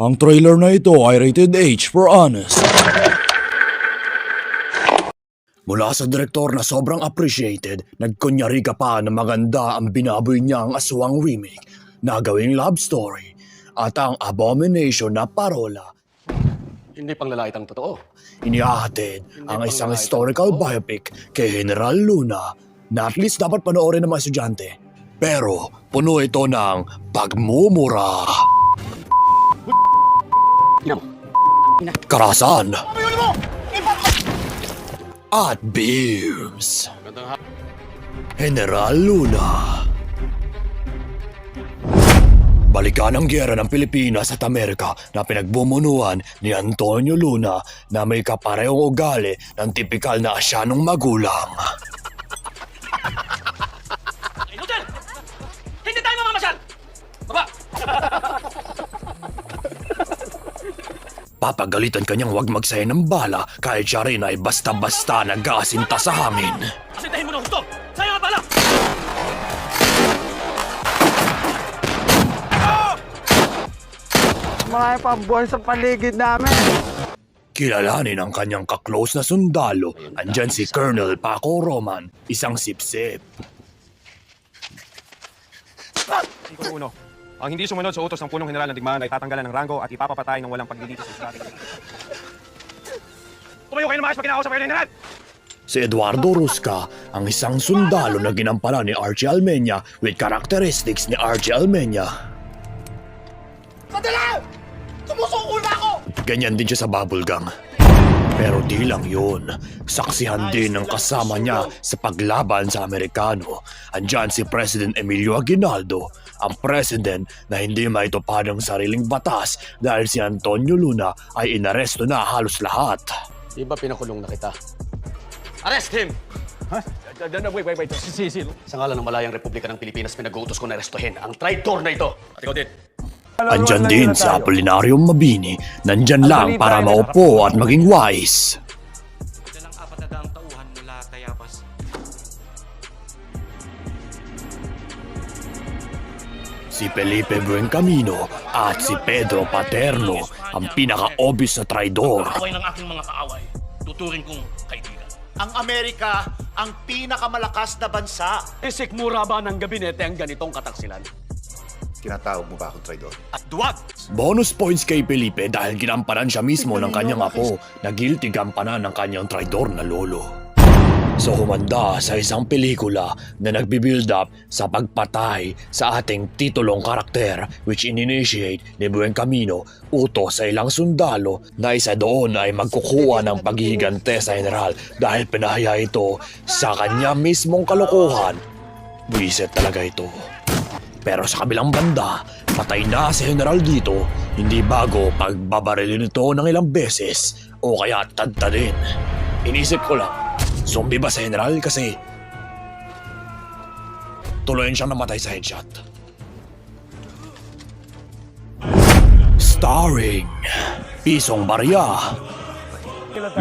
Ang trailer na ito ay rated H for honest. Mula sa direktor na sobrang appreciated, nagkunyari ka pa na maganda ang binaboy niyang aswang remake na gawing love story at ang abomination na parola. Hindi pang lalait ang totoo. Inihahatid ang isang historical biopic kay General Luna na at least dapat panoorin ng mga estudyante. Pero puno ito ng pagmumura, karahasan, at beers. General Luna. Balikan ang giyera ng Pilipinas at Amerika na pinagbumunuan ni Antonio Luna na may kaparehong ugali ng tipikal na Asyanong magulang. Inudel! Hindi tayo mamamasyal! Baba! Papagalitan kanyang huwag magsaya ng bala kahit siya rin ay basta-basta nag-aasinta sa hangin. Asintahin mo ng husto! Sayang ang bala! Marami pang buwan sa paligid namin. Kilalanin ang kanyang kaklose na sundalo. Andyan si Colonel Paco Roman, isang sipsip. Artikulo 1. Ang hindi sumunod sa utos ng punong general ng digmaan ay tatanggalan ng rango at ipapapatay ng walang paglilito sa strategy. Tumayo kayo na maayos pag kinakausap kayo ng general! Si Eduardo Rusca, ang isang sundalo na ginamparan ni Archie Almeña with characteristics ni Archie Almeña. Sadala! Sumusuko na ako! Ganyan din siya sa bubblegum. Pero di lang yun. Saksihan din ng kasama niya sa paglaban sa Amerikano. Andyan si President Emilio Aguinaldo, ang president na hindi maitupad ang sariling batas dahil si Antonio Luna ay inaresto na halos lahat. Di ba pinakulong na kita? Arrest him! Wait. Sa ngalan ng Malayang Republika ng Pilipinas, pinag-uutos ko na arestuhin ang traitor na ito. At ikaw din. Andyan din si Apolinario Mabini, nandyan lang para maupo at maging wise. Dalang 4 na tauhan mula Tayabas. Si Felipe Buencamino at si Pedro Paterno, ang pinaka-obvious na traidor. Kaaway ng aking mga kaaway. Tuturing kong kaibigan. Ang Amerika ang pinakamalakas na bansa. Isikmura ba ng gabinete ang ganitong kataksilan? Tinatawag mo ba akong traidor? At duwag! Bonus points kay Felipe dahil ginampanan siya mismo ng kanyang apo na guilty gampanan ng kanyang traidor na lolo. So humanda sa isang pelikula na nagbi-build up sa pagpatay sa ating titulong karakter which in-initiate ni Buencamino utos sa ilang sundalo na isa doon ay magkukuha ng paghihigante sa general dahil pinahaya ito sa kanya mismong kalokohan. Buisit talaga ito. Pero sa kabilang banda, patay na si General dito, hindi bago pagbabarilin ito ng ilang beses o kaya tadtadin. Inisip ko lang, zombie ba si General kasi tuloyin siyang namatay sa headshot. Starring Pisong Barya,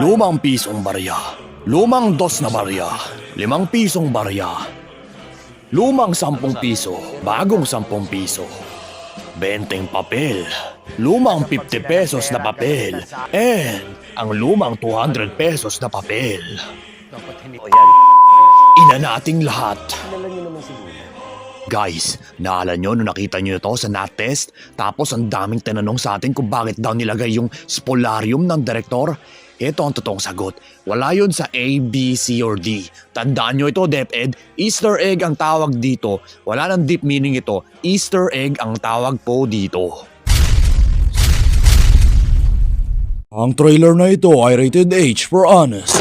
Lumang Pisong Barya, Lumang 2 na barya, 5 pisong barya, Lumang 10 piso, bagong 10 piso, 20 papel, lumang 50 pesos na papel, and ang lumang 200 pesos na papel. Ina nating lahat. Guys, naalala nyo nung nakita nyo ito sa NAT test? Tapos ang daming tinanong sa atin kung bakit daw nilagay yung spolarium ng direktor? Ito ang totoong sagot. Wala yun sa A, B, C, or D. Tandaan nyo ito, DepEd. Easter egg ang tawag dito. Wala nang deep meaning ito. Easter egg ang tawag po dito. Ang trailer na ito ay rated H for honest.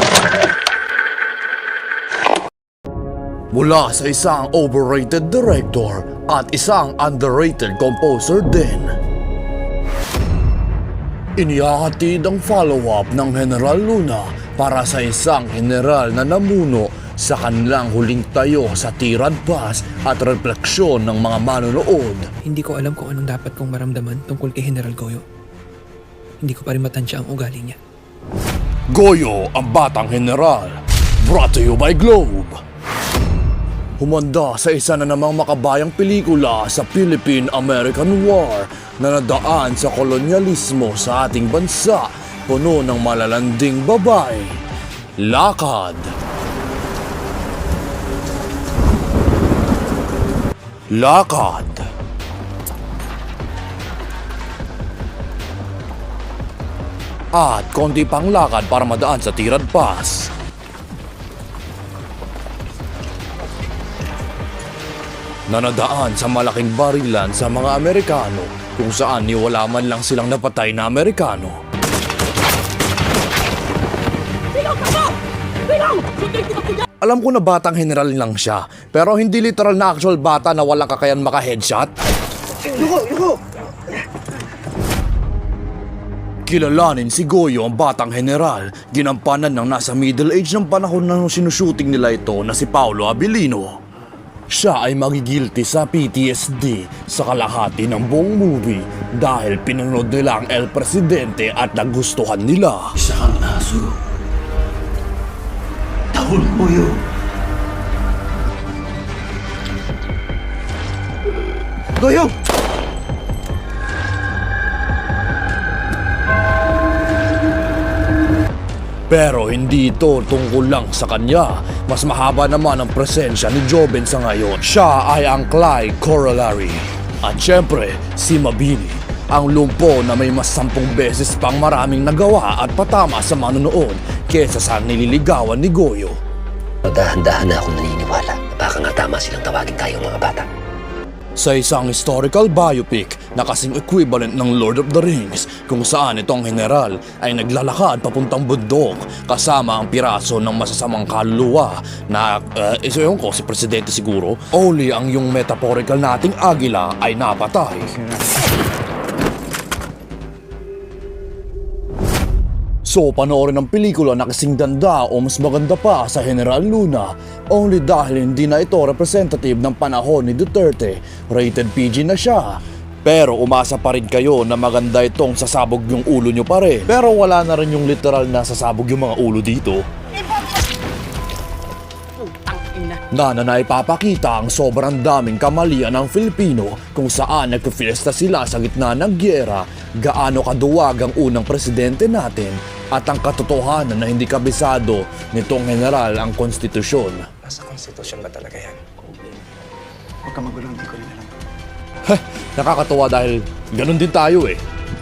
Mula sa isang overrated director at isang underrated composer din. Inihahatid ang follow-up ng General Luna para sa isang general na namuno sa kanilang huling tayo sa Tirad Pass at refleksyon ng mga manonood. Hindi ko alam kung anong dapat kong maramdaman tungkol kay General Goyo. Hindi ko pa rin matansya ang ugali niya. Goyo, ang Batang General. Brought to you by Globe. humanda sa isa na namang makabayang pelikula sa Philippine-American War na nadaan sa kolonyalismo sa ating bansa, puno ng malalanding babae. Lakad. Lakad. At konti pang lakad para madaan sa Tirad Pass. Na nadaan sa malaking barilan sa mga Amerikano kung saan niwala man lang silang napatay na Amerikano. Alam ko na batang general lang siya, pero hindi literal na actual bata na walang kakayan maka-headshot. Kilalanin si Goyo ang batang general, ginampanan ng nasa middle age ng panahon na sinushooting nila ito na si Paolo Abilino. Siya ay magigilty sa PTSD sa kalahati ng buong movie dahil pinanood nila ang El Presidente at nagustuhan nila. Isa kang aso. Tahol mo yun. Goyo! Pero hindi ito tungkol lang sa kanya. Mas mahaba naman ang presensya ni Joben sa ngayon. Siya ay ang Clyde Corollary. At syempre, si Mabini, ang lumpo na may mas 10 beses pang maraming nagawa at patama sa manonood kesa sa nililigawan ni Goyo. Dahan-dahan na akong naniniwala na baka nga tama silang tawagin tayong mga bata. Sa isang historical biopic na kasing equivalent ng Lord of the Rings kung saan itong general ay naglalakad papuntang bundok kasama ang piraso ng masasamang kaluluwa na iso ko si Presidente siguro, only ang yung metaphorical nating agila ay napatay. So, panoorin ang pelikula na kasing ganda o mas maganda pa sa General Luna only dahil hindi na ito representative ng panahon ni Duterte. Rated PG na siya. Pero umasa pa rin kayo na maganda itong sasabog yung ulo nyo pa rin. Pero wala na rin yung literal na sasabog yung mga ulo dito. Na naipapakita ang sobrang daming kamalian ng Filipino kung saan nagpifiesta sila sa gitna ng gyera, gaano kaduwag ang unang presidente natin at ang katotohanan na hindi kabisado nitong general ang konstitusyon. Nasa konstitusyon ba talaga yan? Huwag ka magulo, hindi ko rin alam. Nakakatuwa dahil ganun din tayo eh.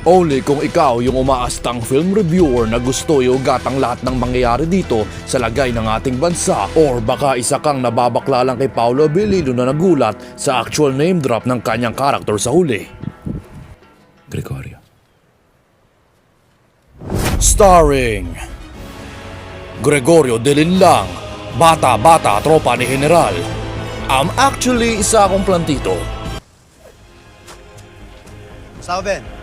Only kung ikaw yung umaastang film reviewer na gusto iugat ang lahat ng mangyayari dito sa lagay ng ating bansa, or baka isa kang nababakla lang kay Paolo Abilino na nagulat sa actual name drop ng kanyang karakter sa huli. Gregorio. Starring Gregorio de Linlang, bata-bata tropa ni General. Actually isa akong plantito. Sauben!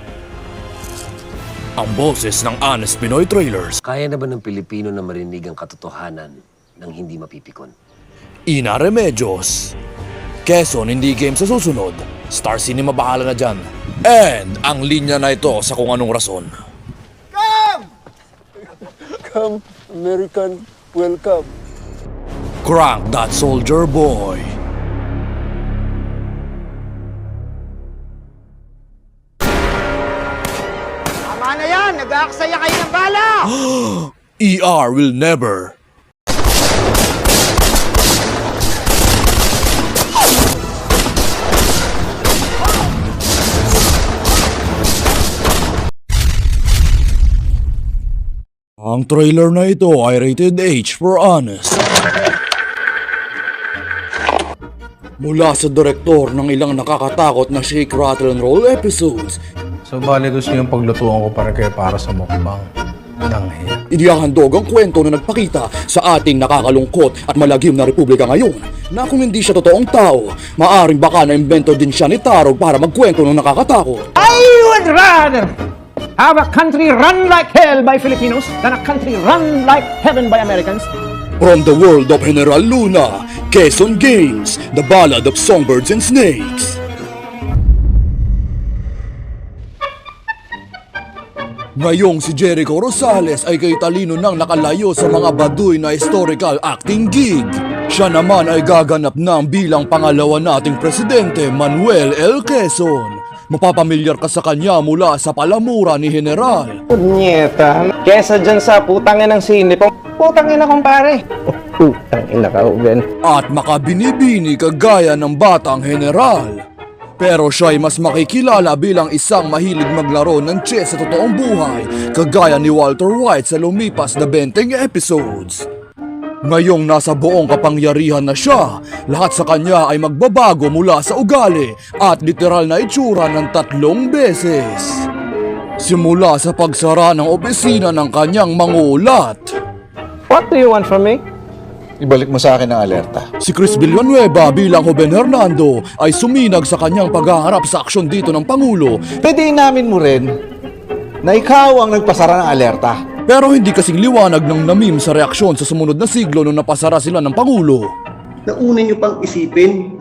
Ang boses ng Honest Pinoy Trailers. Kaya na ba ng Pilipino na marinig ang katotohanan ng hindi mapipikon? Ina Remedios. Quezon hindi game sa susunod. Star Cinema bahala na dyan. And ang linya na ito sa kung anong rason. Come, American, welcome. Crank that soldier boy. Tama na yan! Nag-aaksaya kayo ng bala! ER will never. Ang trailer na ito ay rated H for honest. Mula sa direktor ng ilang nakakatakot na shake, rattle and roll episodes, So, bali gusto yung paglutuan ko para sa mukbang. Danghit. inihahandog ang kwento na nagpakita sa ating nakakalungkot at malagim na republika ngayon na kung hindi siya totoong tao, maaring baka na-invento din siya ni Tarog para magkwento ng nakakatakot. I would rather have a country run like hell by Filipinos than a country run like heaven by Americans. From the world of General Luna, Quezon Games, the Ballad of Songbirds and Snakes. Ngayong si Jericho Rosales ay kay talino nang nakalayo sa mga baduy na historical acting gig. Siya naman ay gaganap ng bilang pangalawa nating presidente, Manuel L. Quezon. Mapapamilyar ka sa kanya mula sa palamura ni General. Punyeta. Kesa dyan sa putangin ng sine. Putangin na kumpare. Putangin na ka, Uben. At makabinibini kagaya ng batang General. Pero siya'y mas makikilala bilang isang mahilig maglaro ng chess sa totoong buhay, kagaya ni Walter White sa lumipas na 20 episodes. Ngayong nasa buong kapangyarihan na siya, lahat sa kanya ay magbabago mula sa ugali at literal na itsura ng 3 beses. Simula sa pagsara ng opisina ng kanyang mangulat. What do you want from me? Ibalik mo sa akin ang alerta. Si Chris Villanueva bilang Joven Hernando ay suminag sa kanyang paghaharap sa aksyon dito ng Pangulo. Pwede namin mo rin na ikaw ang nagpasara ng alerta. Pero hindi kasing liwanag ng namim sa reaksyon sa sumunod na siglo nung napasara sila ng Pangulo. Nauna nyo pang isipin,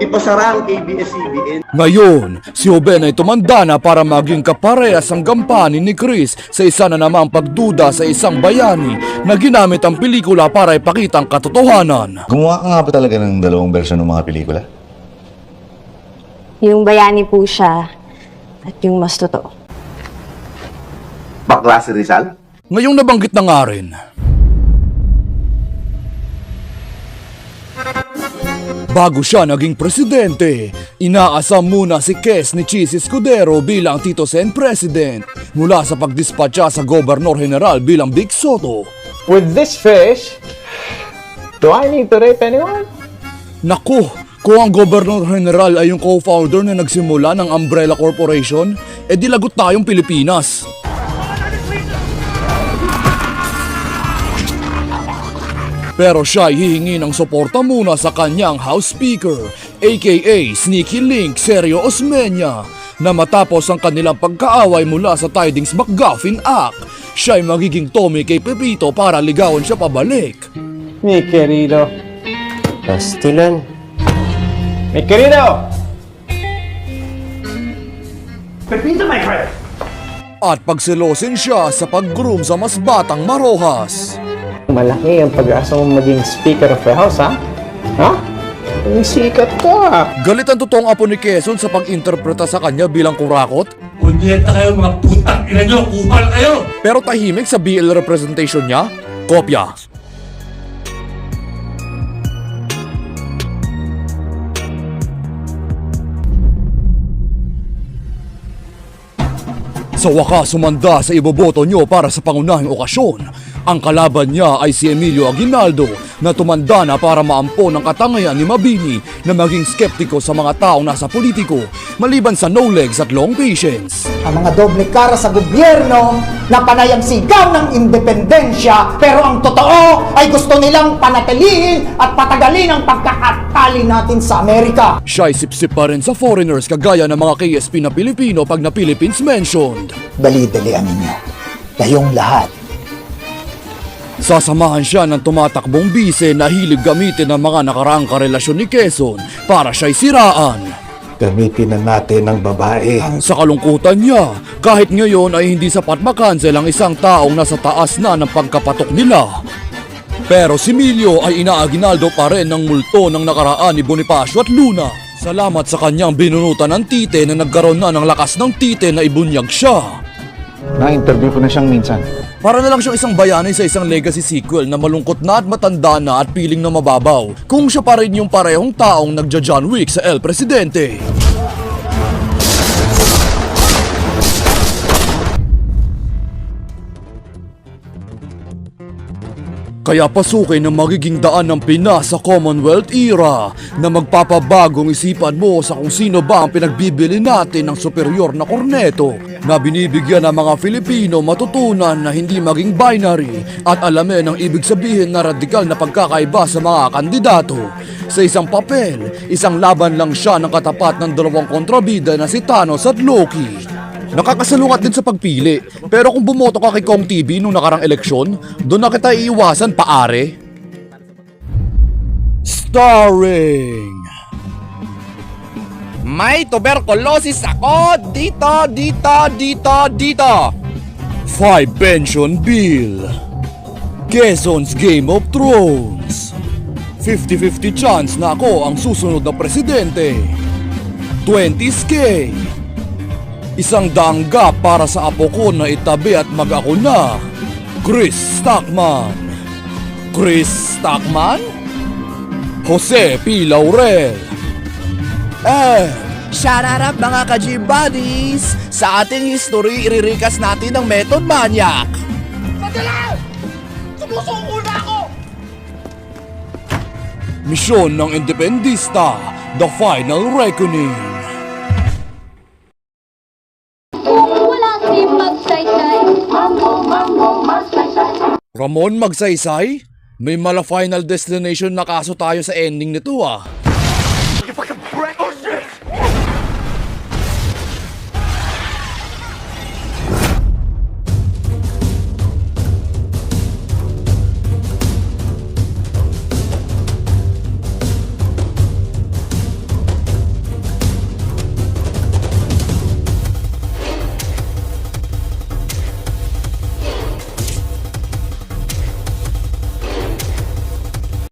ipasara ang ABS-CBN. Ngayon, si Joven ay tumanda na para maging kaparehas ang gampanin ni Chris sa isa na namang pagduda sa isang bayani na ginamit ang pelikula para ipakita ang katotohanan. Gumawa ka nga ba talaga ng 2 bersyon ng mga pelikula? Yung bayani po siya at yung mas totoo. Bakla si Rizal? Ngayong nabanggit na nga rin. Bago siya naging presidente, inaasam muna si Kes ni Cheese Escudero bilang Tito Sen President mula sa pagdispatcha sa Gobernador General bilang Big Soto. With this fish, do I need to rape anyone? Naku, kung ang Gobernador General ay yung co-founder na nagsimula ng Umbrella Corporation, edi lagot tayong Pilipinas. Pero siya ay hihingi ng suporta muna sa kanyang House Speaker, aka Sneaky Link Sergio Osmeña, na matapos ang kanilang pagkaaway mula sa Tidings McGuffin Act, siya ay magiging Tommy kay Pepito para ligawan siya pabalik. Mi querido. Pastilan. Mi querido! At pagselosin siya sa pag-groom sa mas batang Marojas. Malaki ang pag-asa mong maging Speaker of the House, ha? Ha? Sikat ka! Galit ang totoong apo ni Quezon sa pag-interpreta sa kanya bilang kurakot. Punyeta kayo mga putang ina nyo, kupal kayo! Pero tahimik sa BL representation niya, kopya. Sa wakas, sumanda sa iboboto nyo para sa pangunahing okasyon. Ang kalaban niya ay si Emilio Aguinaldo na tumanda na para maampon ang katangayan ni Mabini na maging skeptiko sa mga taong nasa politiko maliban sa no legs at long patience. Ang mga doble kara sa gobyerno na panay ang sigaw ng independensya pero ang totoo ay gusto nilang panatilihin at patagalin ang pagkakatali natin sa Amerika. Siya ay sipsip pa rin sa foreigners kagaya ng mga KSP na Pilipino pag na Philippines mentioned. Dali-dalian ninyo. Kayong lahat. Sasamahan siya ng tumatakbong bise na hilig gamitin ang mga nakaraang karelasyon ni Quezon para siya'y siraan. Gamitin na natin ng babae. Sa kalungkutan niya, kahit ngayon ay hindi sapat makancel ang isang taong nasa taas na ng pagkapatok nila. Pero si Emilio ay inaaginaldo pa rin ng multo ng nakaraan ni Bonifacio at Luna. Salamat sa kanyang binunutan ng tite na nagkaroon na ng lakas ng tite na ibunyag siya. Na-interview ko na siyang minsan. Para na lang siyang isang bayani sa isang legacy sequel na malungkot na at matanda na at piling na mababaw kung siya pa rin yung parehong taong nagja-John Wick sa El Presidente. Kaya pasukin ang magiging daan ng Pinas sa Commonwealth era na magpapabagong isipan mo sa kung sino ba ang pinagbibili natin ng superior na korneto na binibigyan ng mga Filipino matutunan na hindi maging binary at alamin ang ibig sabihin na radikal na pagkakaiba sa mga kandidato. Sa isang papel, isang laban lang siya ng katapat ng dalawang kontrabida na si Thanos at Loki. Nakakasalungat din sa pagpili, pero kung bumoto ka kay Kong TV nung nakarang eleksyon, doon na kita iiwasan, paare. Starring May tuberculosis ako! Dito! 5 pension bill. Quezon's Game of Thrones. 50-50 chance na ako ang susunod na presidente. 20s K. Isang dangga para sa apo ko na itabi at mag-ako na. Chris Stockman. Chris Stockman? Jose P. Laurel. Shout out mga ka-gym buddies! Sa ating history, iririkas natin ang Method Maniac! Sandali! Sumusuko na ako! Misyon ng Independista, The Final Reckoning. Ramon Magsaysay? May mala Final Destination na kaso tayo sa ending nito ah.